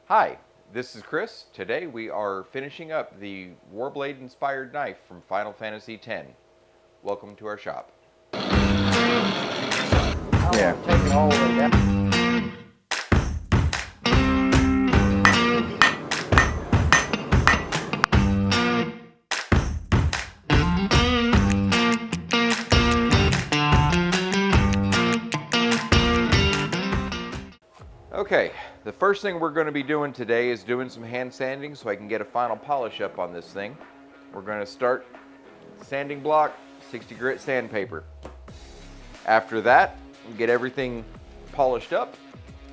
Hi, this is Kris. Today we are finishing up the Warblade inspired knife from Final Fantasy X. Welcome to our shop. Yeah. Take it all the way down. Okay, the first thing we're going to be doing today is doing some hand sanding so I can get a final polish up on this thing. We're going to start sanding block, 60 grit sandpaper. After that, get everything polished up.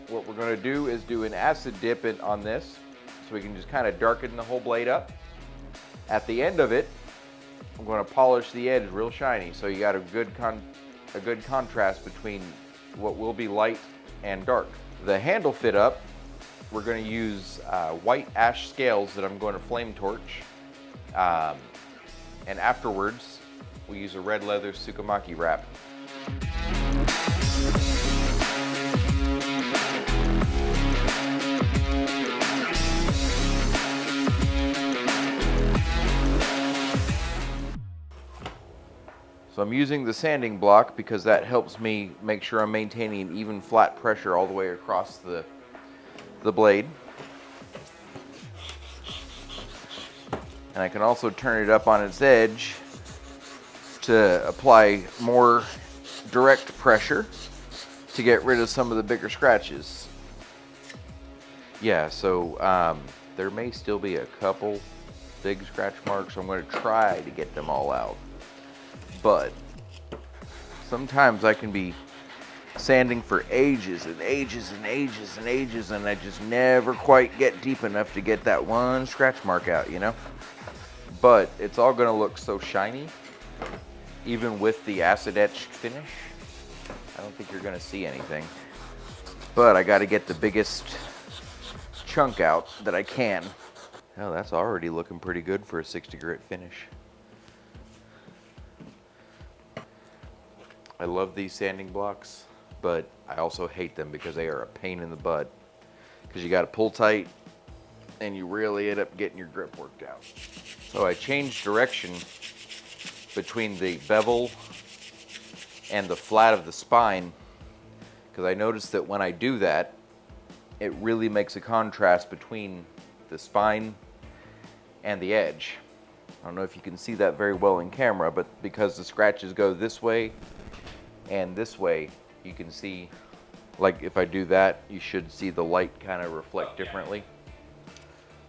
What we're going to do is do an acid dip on this so we can just kind of darken the whole blade up. At the end of it, I'm going to polish the edge real shiny so you got a good contrast between what will be light and dark. The handle fit up, we're going to use white ash scales that I'm going to flame torch. And afterwards, we use a red leather Tsukamaki wrap. So I'm using the sanding block because that helps me make sure I'm maintaining even flat pressure all the way across the blade. And I can also turn it up on its edge to apply more direct pressure to get rid of some of the bigger scratches. Yeah, so there may still be a couple big scratch marks. I'm going to try to get them all out. But sometimes I can be sanding for ages and ages and ages and ages, and I just never quite get deep enough to get that one scratch mark out, you know? But it's all gonna look so shiny, even with the acid etched finish. I don't think you're gonna see anything. But I gotta get the biggest chunk out that I can. Oh, that's already looking pretty good for a 60 grit finish. I love these sanding blocks, but I also hate them because they are a pain in the butt. Because you got to pull tight and you really end up getting your grip worked out. So I changed direction between the bevel and the flat of the spine because I noticed that when I do that, it really makes a contrast between the spine and the edge. I don't know if you can see that very well in camera, but because the scratches go this way and this way, you can see, like if I do that, you should see the light kind of reflect differently.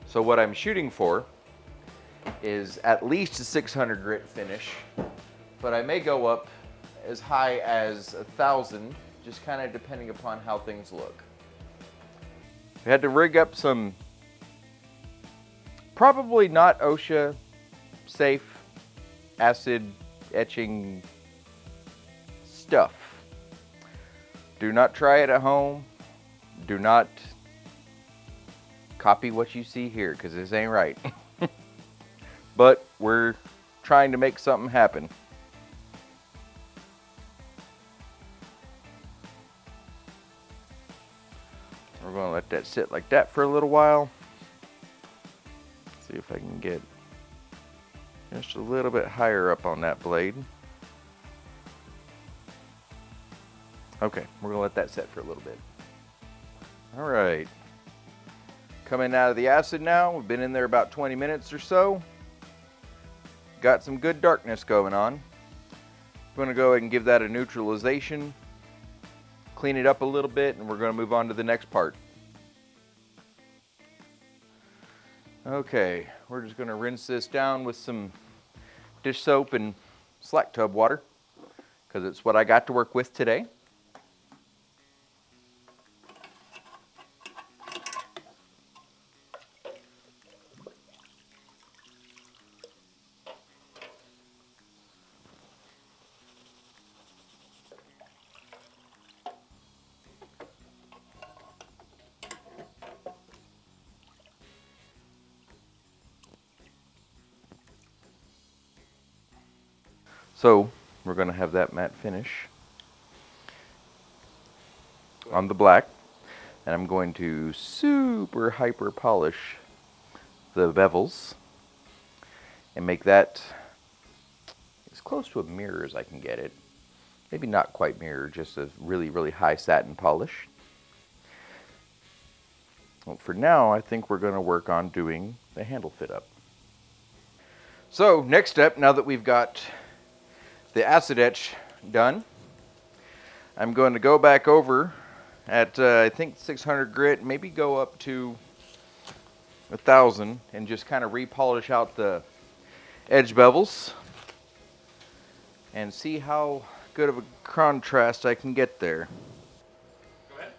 So what I'm shooting for is at least a 600 grit finish, but I may go up as high as 1,000, just kind of depending upon how things look. I had to rig up some probably not OSHA safe acid etching stuff. Do not try it at home. Do not copy what you see here because this ain't right. But we're trying to make something happen. We're going to let that sit like that for a little while. See if I can get just a little bit higher up on that blade. Okay, we're gonna let that set for a little bit. All right, coming out of the acid now. We've been in there about 20 minutes or so. Got some good darkness going on. I'm gonna go ahead and give that a neutralization, clean it up a little bit, and we're gonna move on to the next part. Okay, we're just gonna rinse this down with some dish soap and slack tub water because it's what I got to work with today. So we're going to have that matte finish on the black. And I'm going to super hyper polish the bevels and make that as close to a mirror as I can get it. Maybe not quite mirror, just a really, really high satin polish. Well, for now, I think we're going to work on doing the handle fit up. So next step, now that we've got the acid etch done, I'm going to go back over at I think 600 grit, maybe go up to 1,000, and just kind of repolish out the edge bevels and see how good of a contrast I can get there. Go ahead.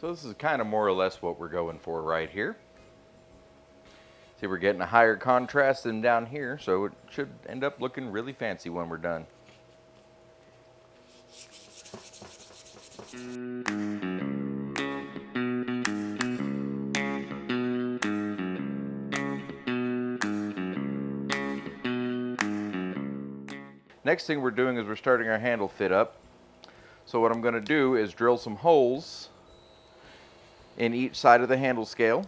So this is kind of more or less what we're going for right here. See, we're getting a higher contrast than down here, so it should end up looking really fancy when we're done. Next thing we're doing is we're starting our handle fit up. So what I'm going to do is drill some holes in each side of the handle scale.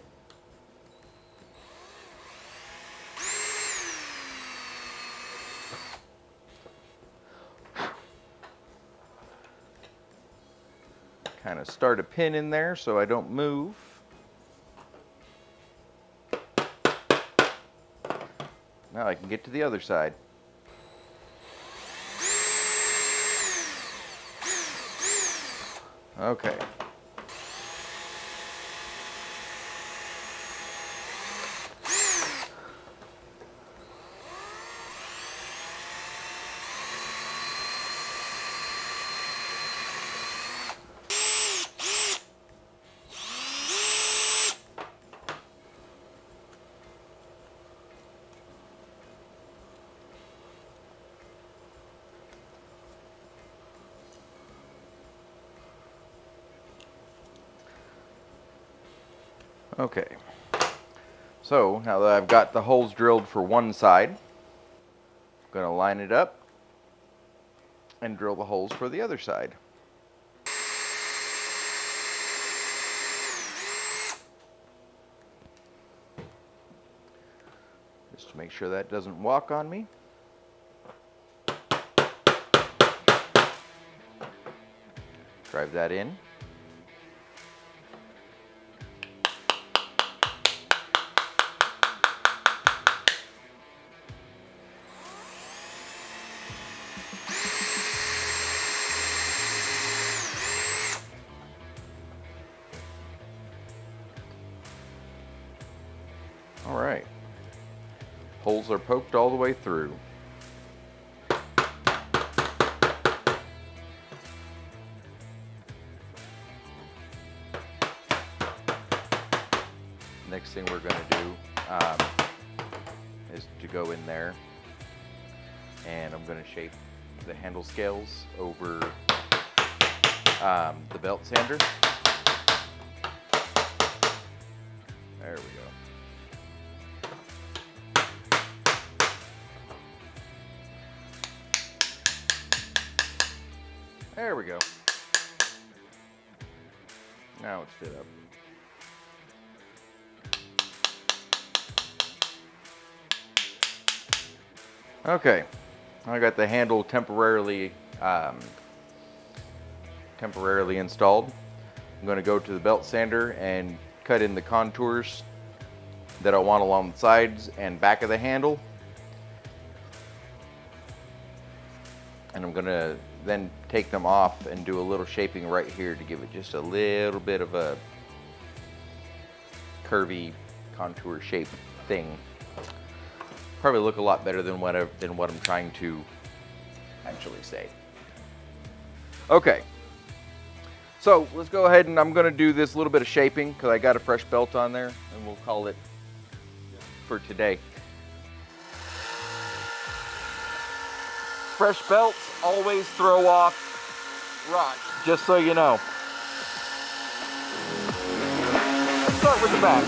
Kind of start a pin in there so I don't move. Now I can get to the other side. Okay. Okay, so now that I've got the holes drilled for one side, I'm going to line it up and drill the holes for the other side. Just to make sure that doesn't walk on me. Drive that in. All right, holes are poked all the way through. Next thing we're going to do is to go in there, and I'm going to shape the handle scales over the belt sander. There we go. There we go. Now it's fit up. Okay, I got the handle temporarily installed. I'm going to go to the belt sander and cut in the contours that I want along the sides and back of the handle. And I'm going to then take them off and do a little shaping right here to give it just a little bit of a curvy contour shape thing. Probably look a lot better than what I'm trying to actually say. Okay, so let's go ahead and I'm going to do this little bit of shaping because I got a fresh belt on there, and we'll call it for today. Fresh belts always throw off rocks, just so you know. Let's start with the back.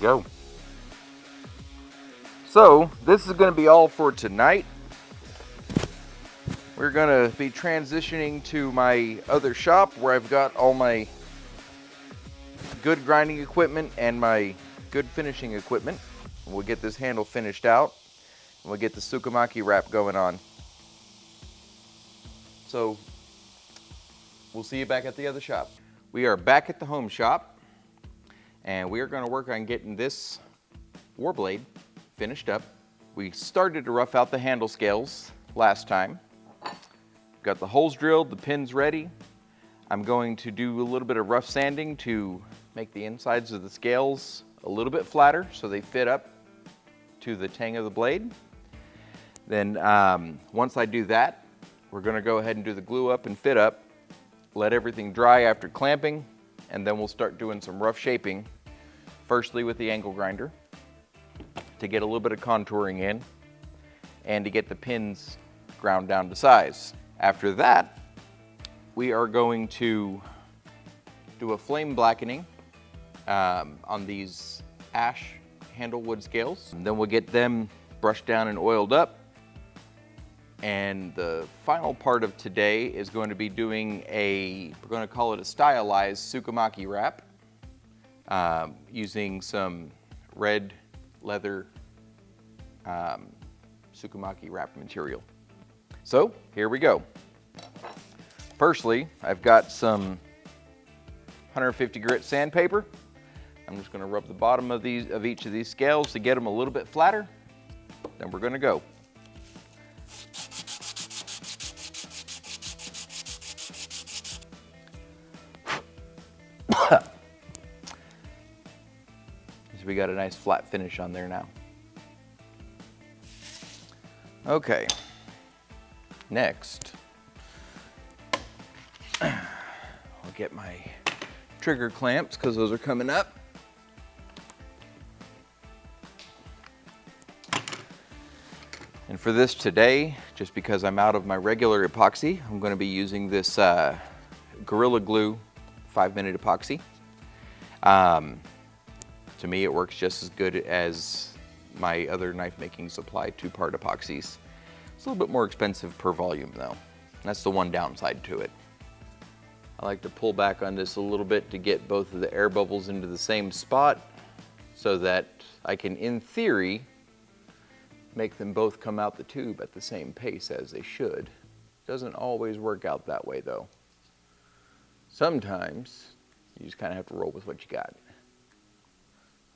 go. So this is going to be all for tonight. We're going to be transitioning to my other shop where I've got all my good grinding equipment and my good finishing equipment. We'll get this handle finished out and we'll get the Tsukamaki wrap going on. So we'll see you back at the other shop. We are back at the home shop and we are going to work on getting this Warblade finished up. We started to rough out the handle scales last time. Got the holes drilled, the pins ready. I'm going to do a little bit of rough sanding to make the insides of the scales a little bit flatter so they fit up to the tang of the blade. Then once I do that, we're going to go ahead and do the glue up and fit up, let everything dry after clamping, and then we'll start doing some rough shaping, firstly with the angle grinder to get a little bit of contouring in and to get the pins ground down to size. After that, we are going to do a flame blackening on these ash handle wood scales. And then we'll get them brushed down and oiled up. And the final part of today is going to be doing we're going to call it a stylized Tsukamaki wrap using some red leather Tsukamaki wrap material. So here we go. Firstly, I've got some 150 grit sandpaper. I'm just going to rub the bottom of each of these scales to get them a little bit flatter. Then we're going to go. So we got a nice flat finish on there now. Okay. Next, I'll get my trigger clamps because those are coming up. And for this today, just because I'm out of my regular epoxy, I'm going to be using this Gorilla Glue 5-minute epoxy. To me, it works just as good as my other knife making supply 2-part epoxies. It's a little bit more expensive per volume though. That's the one downside to it. I like to pull back on this a little bit to get both of the air bubbles into the same spot so that I can, in theory, make them both come out the tube at the same pace as they should. Doesn't always work out that way though. Sometimes you just kind of have to roll with what you got.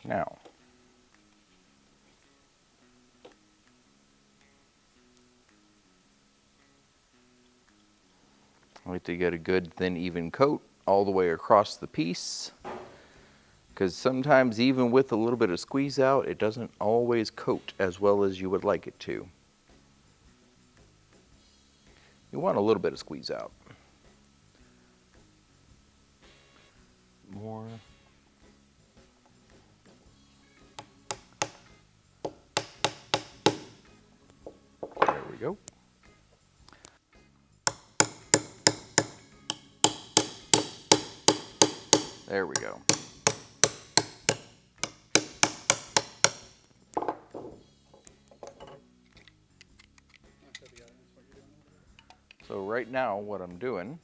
Now, I like to get a good thin even coat all the way across the piece, because sometimes even with a little bit of squeeze out, it doesn't always coat as well as you would like it to. You want a little bit of squeeze out. More. There we go. There we go. So right now what I'm doing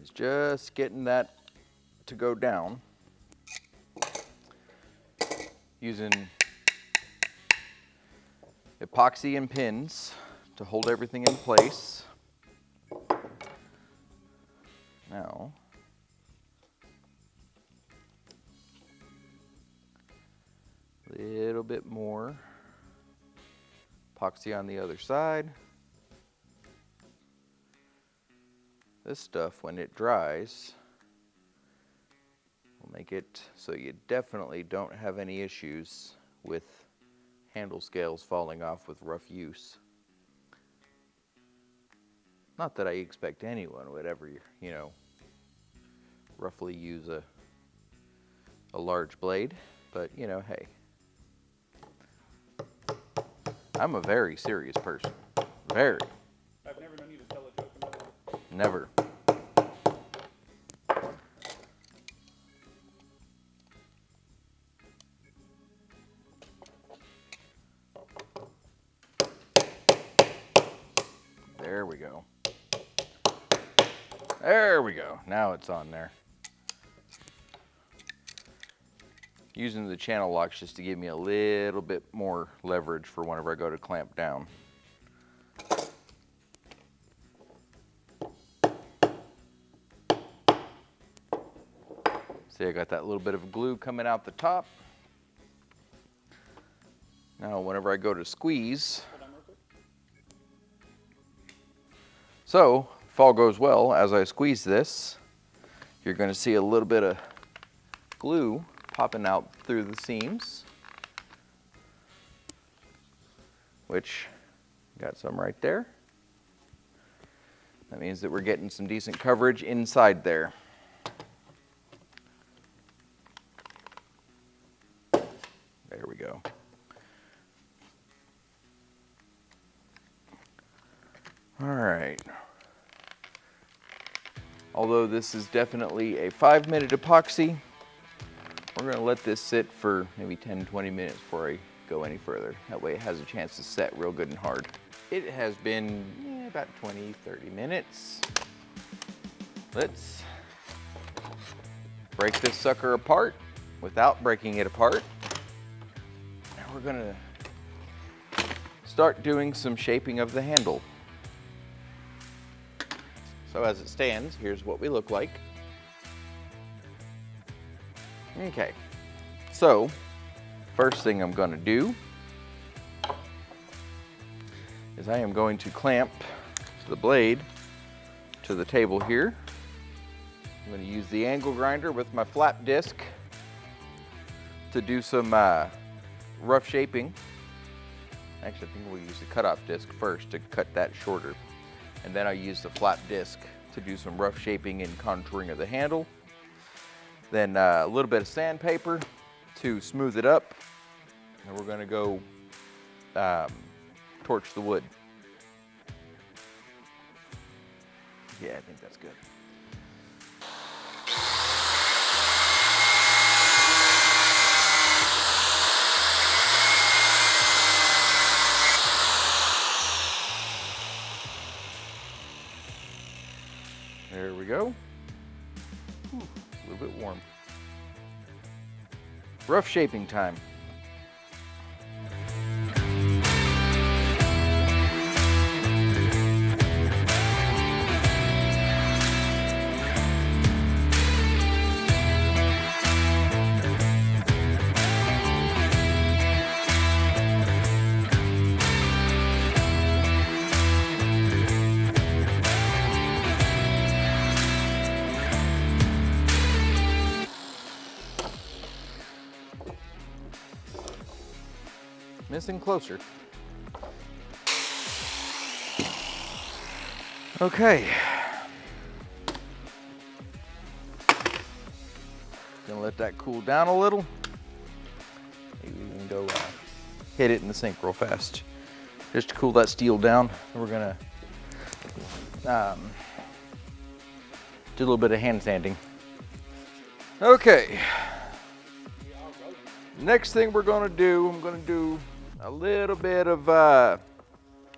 is just getting that to go down using epoxy and pins to hold everything in place. Now, a little bit more epoxy on the other side. This stuff, when it dries, will make it so you definitely don't have any issues with handle scales falling off with rough use. Not that I expect anyone would ever, you know, roughly use a large blade, but you know, hey. I'm a very serious person. Very. I've never known you to tell a joke in my life. Never. There we go. Now it's on there. Using the channel locks just to give me a little bit more leverage for whenever I go to clamp down. See, I got that little bit of glue coming out the top. Now, whenever I go to squeeze, so if all goes well, as I squeeze this, you're going to see a little bit of glue popping out through the seams, which got some right there. That means that we're getting some decent coverage inside there. There we go. All right. Although this is definitely a 5-minute epoxy, we're going to let this sit for maybe 10-20 minutes before I go any further. That way it has a chance to set real good and hard. It has been about 20-30 minutes. Let's break this sucker apart without breaking it apart. And we're going to start doing some shaping of the handle. So as it stands, here's what we look like. Okay, so first thing I'm going to do is I am going to clamp the blade to the table here. I'm going to use the angle grinder with my flap disc to do some rough shaping. Actually, I think we'll use the cutoff disc first to cut that shorter. And then I use the flap disc to do some rough shaping and contouring of the handle. Then a little bit of sandpaper to smooth it up. And we're going to go torch the wood. Yeah, I think that's good. There we go. Ooh, a little bit warm. Rough shaping time. Missing closer. Okay. Gonna let that cool down a little. Maybe we can go hit it in the sink real fast. Just to cool that steel down. We're gonna do a little bit of hand sanding. Okay. Next thing we're gonna do, I'm gonna do a little bit of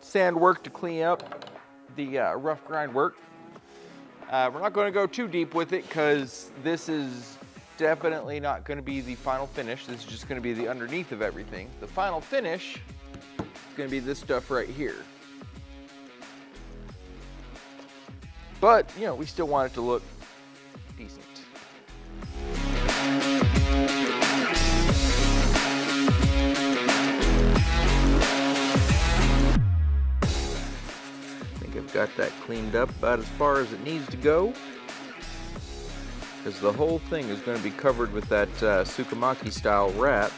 sand work to clean up the rough grind work. We're not gonna go too deep with it because this is definitely not gonna be the final finish. This is just gonna be the underneath of everything. The final finish is gonna be this stuff right here. But, you know, we still want it to look decent. Got that cleaned up about as far as it needs to go, because the whole thing is going to be covered with that Sukamaki style wrap,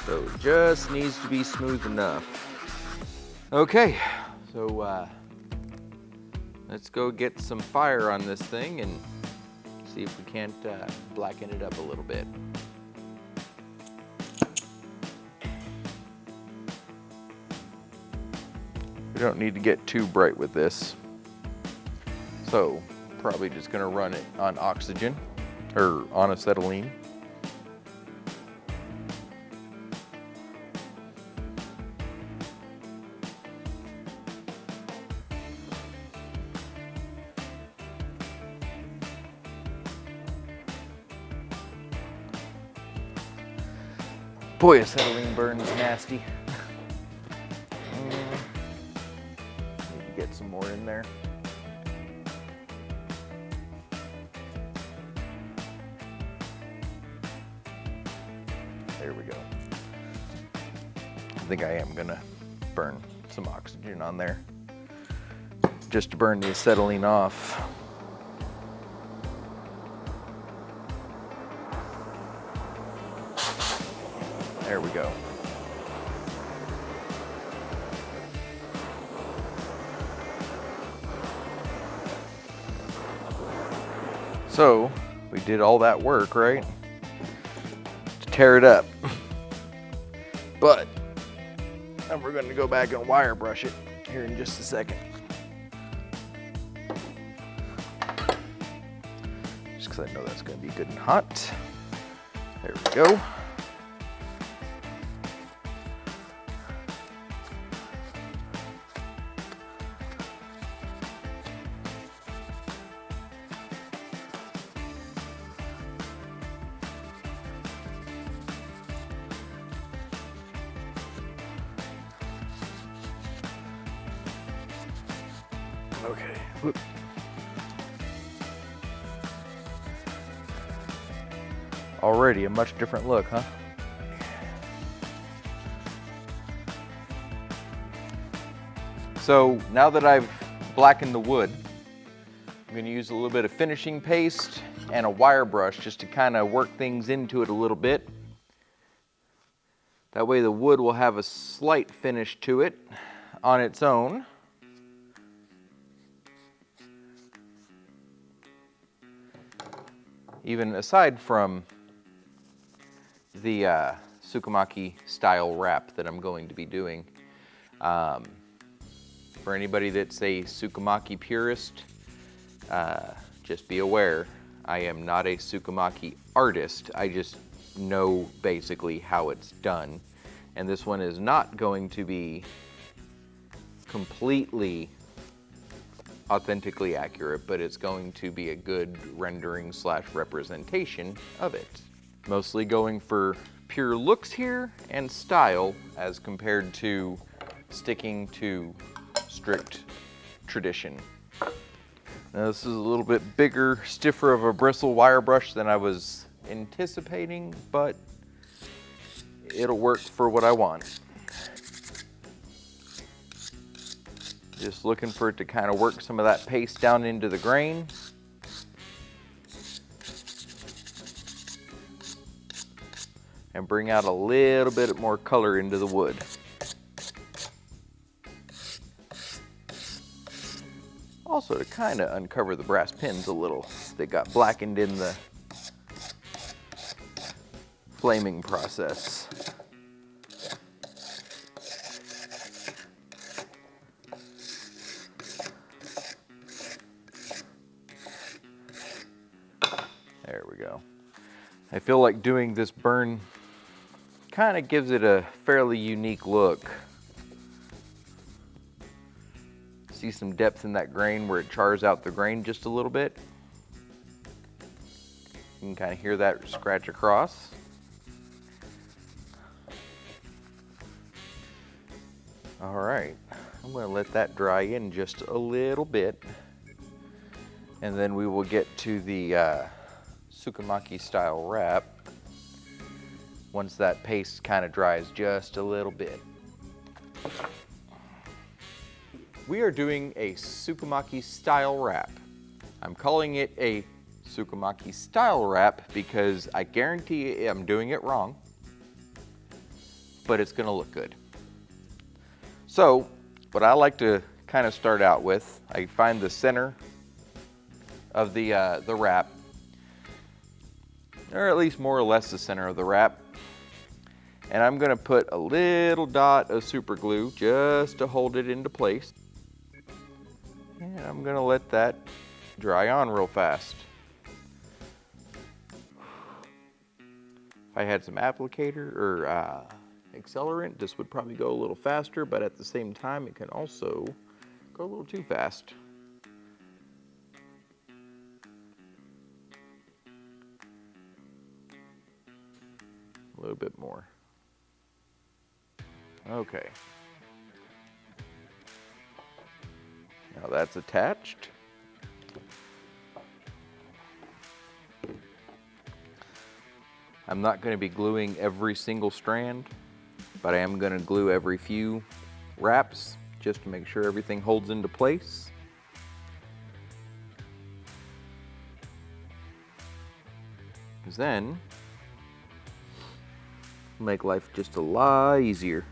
so it just needs to be smooth enough. Okay, so let's go get some fire on this thing and see if we can't blacken it up a little bit. We don't need to get too bright with this, so probably just going to run it on oxygen or on acetylene. Boy, acetylene burn is nasty. Need to get some more in there. There we go. I think I am gonna burn some oxygen on there just to burn the acetylene off. There we go. So we did all that work, right? To tear it up. But and we're going to go back and wire brush it here in just a second. Just because I know that's going to be good and hot. There we go. Okay. Whoop. Already a much different look, huh? So now that I've blackened the wood, I'm going to use a little bit of finishing paste and a wire brush just to kind of work things into it a little bit. That way the wood will have a slight finish to it on its own. Even aside from the Tsukamaki style wrap that I'm going to be doing. For anybody that's a Tsukamaki purist, just be aware, I am not a Tsukamaki artist. I just know basically how it's done. And this one is not going to be completely authentically accurate, but it's going to be a good rendering slash representation of it. Mostly going for pure looks here and style as compared to sticking to strict tradition. Now this is a little bit bigger, stiffer of a bristle wire brush than I was anticipating, but it'll work for what I want. Just looking for it to kind of work some of that paste down into the grain. And bring out a little bit more color into the wood. Also to kind of uncover the brass pins a little. They got blackened in the flaming process. There we go. I feel like doing this burn kind of gives it a fairly unique look. See some depth in that grain where it chars out the grain just a little bit. You can kind of hear that scratch across. All right, I'm going to let that dry in just a little bit. And then we will get to the Tsukamaki style wrap once that paste kind of dries just a little bit. We are doing a Tsukamaki style wrap. I'm calling it a Tsukamaki style wrap because I guarantee I'm doing it wrong, but it's gonna look good. So what I like to kind of start out with, I find the center of the wrap, or at least more or less the center of the wrap. And I'm gonna put a little dot of super glue just to hold it into place. And I'm gonna let that dry on real fast. If I had some applicator or accelerant, this would probably go a little faster, but at the same time, it can also go a little too fast. A little bit more. Okay. Now that's attached. I'm not going to be gluing every single strand, but I am going to glue every few wraps just to make sure everything holds into place. Because then, it'll make life just a lot easier.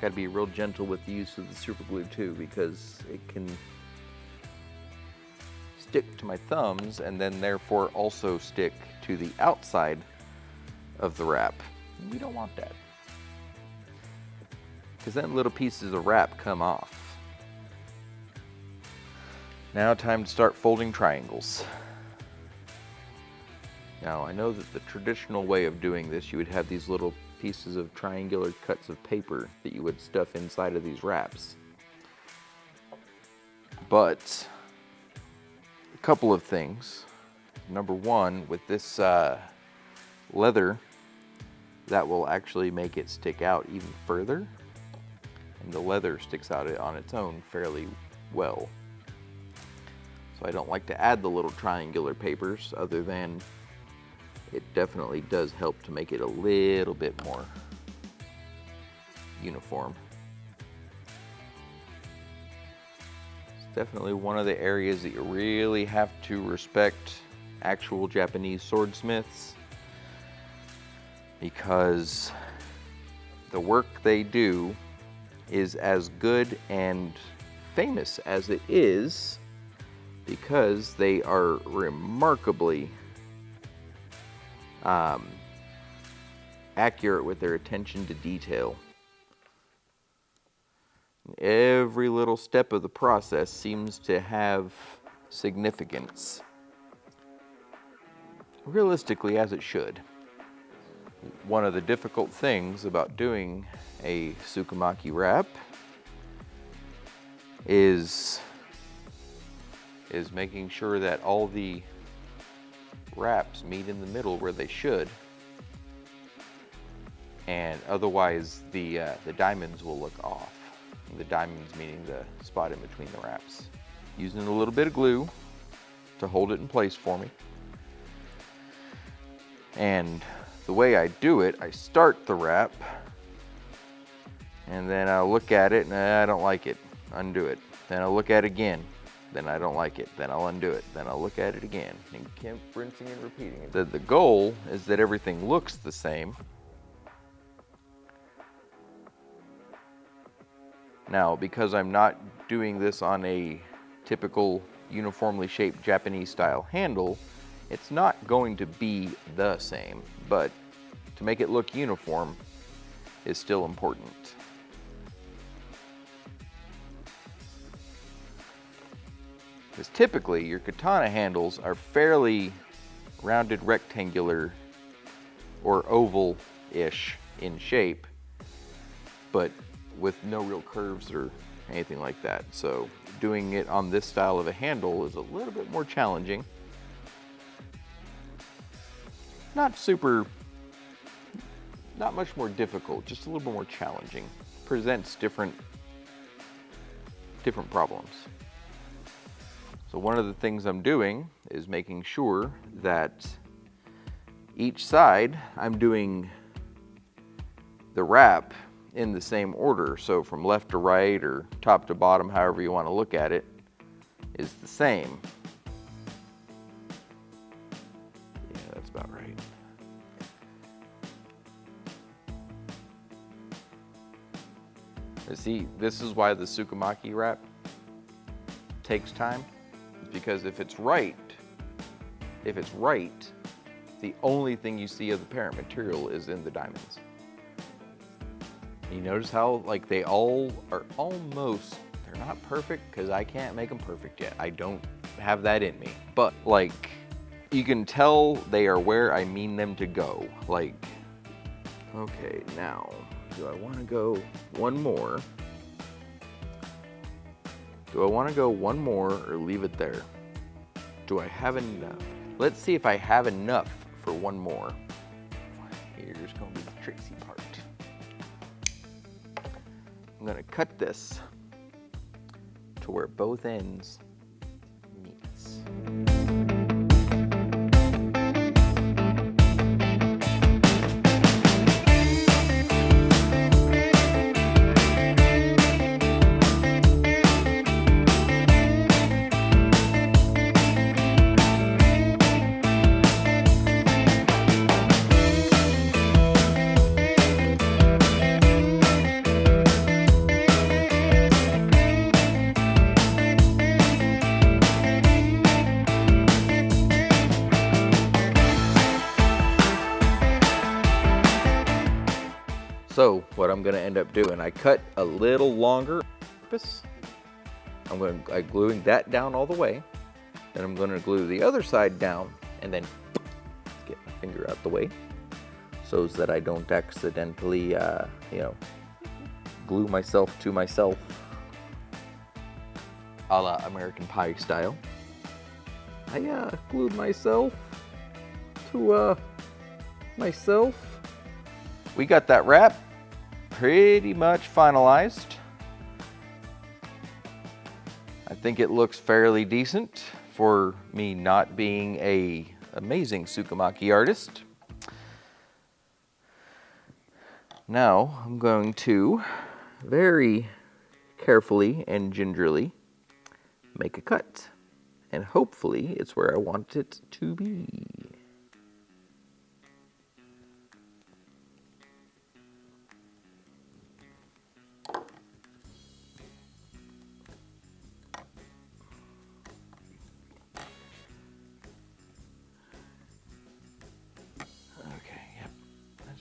Got to be real gentle with the use of the super glue too, because it can stick to my thumbs and then therefore also stick to the outside of the wrap. We don't want that, because then little pieces of wrap come off. Now time to start folding triangles. Now I know that the traditional way of doing this, you would have these little pieces of triangular cuts of paper that you would stuff inside of these wraps. But a couple of things. Number one, with this leather, that will actually make it stick out even further. And the leather sticks out on its own fairly well. So I don't like to add the little triangular papers, other than it definitely does help to make it a little bit more uniform. It's definitely one of the areas that you really have to respect actual Japanese swordsmiths, because the work they do is as good and famous as it is because they are remarkably accurate with their attention to detail. Every little step of the process seems to have significance. Realistically, as it should. One of the difficult things about doing a Tsukamaki wrap is making sure that all the wraps meet in the middle where they should, and otherwise the diamonds will look off. The diamonds meaning the spot in between the wraps. Using a little bit of glue to hold it in place for me. And the way I do it, I start the wrap, and then I'll look at it, and I don't like it, undo it. Then I'll look at it again, then I don't like it, then I'll undo it, then I'll look at it again, and keep rinsing and repeating it. The goal is that everything looks the same. Now, because I'm not doing this on a typical uniformly shaped Japanese style handle, it's not going to be the same, but to make it look uniform is still important. Because typically your katana handles are fairly rounded, rectangular, or oval-ish in shape, but with no real curves or anything like that. So doing it on this style of a handle is a little bit more challenging. Not much more difficult, just a little bit more challenging. Presents different problems. So one of the things I'm doing is making sure that each side I'm doing the wrap in the same order. So from left to right or top to bottom, however you want to look at it, is the same. Yeah, that's about right. See, this is why the Tsukamaki wrap takes time, because if it's right, the only thing you see of the parent material is in the diamonds. You notice how like they all are almost, they're not perfect because I can't make them perfect yet. I don't have that in me, but like you can tell they are where I mean them to go. Like, okay, now do I want to go one more? Do I want to go one more or leave it there? Do I have enough? Let's see if I have enough for one more. Here's gonna be the tricksy part. I'm gonna cut this to where both ends meets. So what I'm gonna end up doing, I cut a little longer. I'm gluing that down all the way. Then I'm gonna glue the other side down and then get my finger out the way so that I don't accidentally, glue myself to myself, a la American Pie style. I glued myself to myself. We got that wrap pretty much finalized. I think it looks fairly decent for me not being an amazing Tsukamaki artist. Now I'm going to very carefully and gingerly make a cut. And hopefully it's where I want it to be.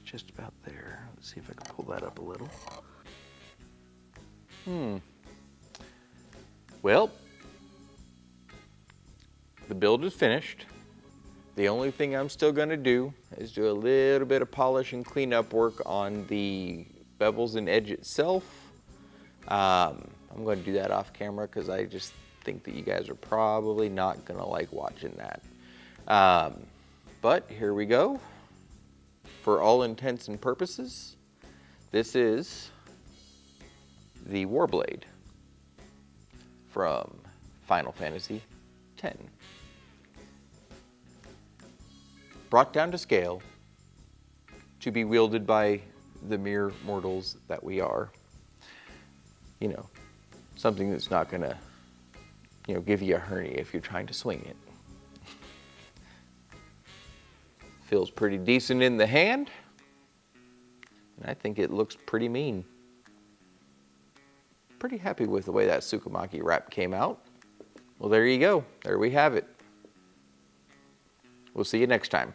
Just about there. Let's see if I can pull that up a little. Well, the build is finished. The only thing I'm still gonna do is do a little bit of polish and cleanup work on the bevels and edge itself. I'm gonna do that off camera because I just think that you guys are probably not gonna like watching that. But here we go. For all intents and purposes, this is the Warblade from Final Fantasy X. Brought down to scale to be wielded by the mere mortals that we are. You know, something that's not gonna, give you a hernia if you're trying to swing it. Feels pretty decent in the hand, and I think it looks pretty mean. Pretty happy with the way that Tsukamaki wrap came out. Well, there you go. There we have it. We'll see you next time.